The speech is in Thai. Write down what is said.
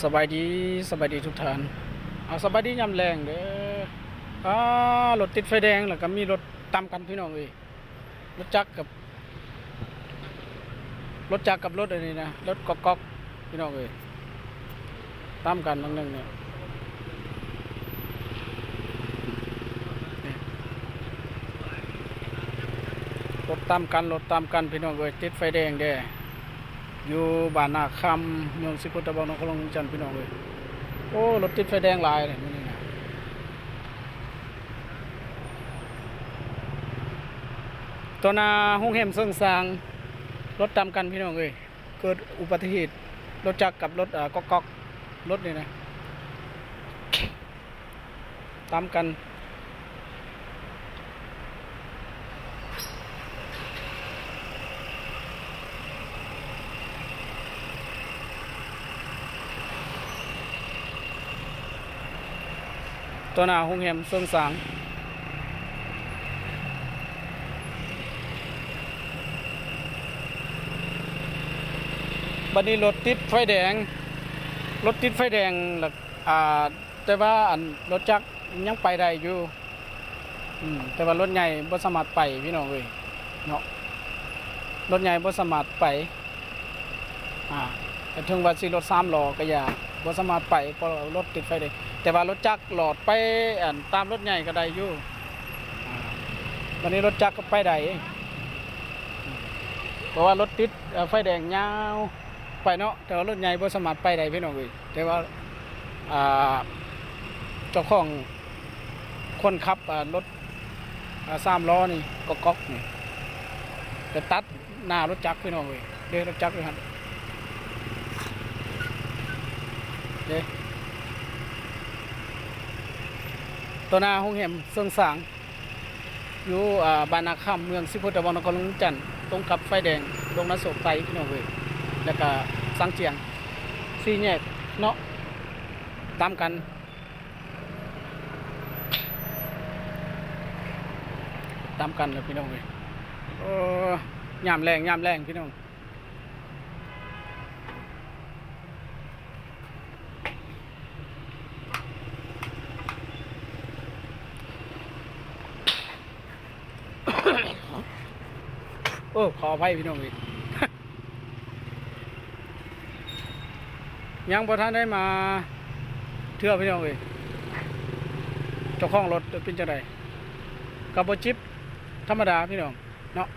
สบายดีสบายดีทุกท่านเอาสบายดียามแรงเด้อรถติดไฟแดงแล้วก็มีรถตามกันพี่น้องเอ้ยรถจักรกับรถอันนี้นะรถก๊อกพี่น้องเอ้ยตามกันนั่งนึงเนี่ยรถตามกันพี่น้องเอ้ยติดไฟแดงเด้อยู่บ้านนาคำเมืองสิโคตะบองนครหลวงจันทร์พี่น้องเอ้ยโอ้รถติดไฟแดงหลายเลยนี่นะตัวนาห้องแฮมเซิงซางรถตามกันพี่น้องเอ้ยเกิดอุบัติเหตุรถจักรกับรถก๊อกรถนี่นะตามกันตัวนาห้องแฮมเซิงซางบัดนี้รถติดไฟแดงแล้วแต่ว่าอันรถจักรยังไปได้อยู่แต่ว่ารถใหญ่บ่สามารถไปพี่น้องเอ้ยเนาะรถใหญ่บ่สามารถไปแต่ถึงว่าสิรถ3ล้อก็อย่าบ่สามารถไปเพราะรถติดไฟแดงแต่ว่ารถจักรหลอดไปตามรถใหญ่ก็ได้อยู่วันนี้รถจักรก็ไปได้เพราะว่ารถติดไฟแดงยาวไปเนาะแต่ว่ารถใหญ่บ่สามารถไปได้พี่น้องเอ้ยแต่ว่าเจ้าของคนขับรถ3ล้อนี่ก๊อกนี่จะตัดหน้ารถจักรพี่น้องเอ้ยเด้รถจักรด้วยฮะเด้ตัวหน้าห้องแฮมเซิงสางอยู่บ้านนาคำเมืองสิโคตะบองนครหลวงจันทร์ตรงกับไฟแดงลงนาโศกไตพี่น้องเอ้ยแล้วก็สังเจียง4แยกเนาะตามกันเลยพี่น้องเอ้ยยามแรงพี่น้องขออภัยพี่น้องอีก ยังบ่ทันได้มาเทื่อพี่น้องเอ้ยเจ้าของรถเป็นจังไดกับ่จิบธรรมดาพี่น้องเนาะ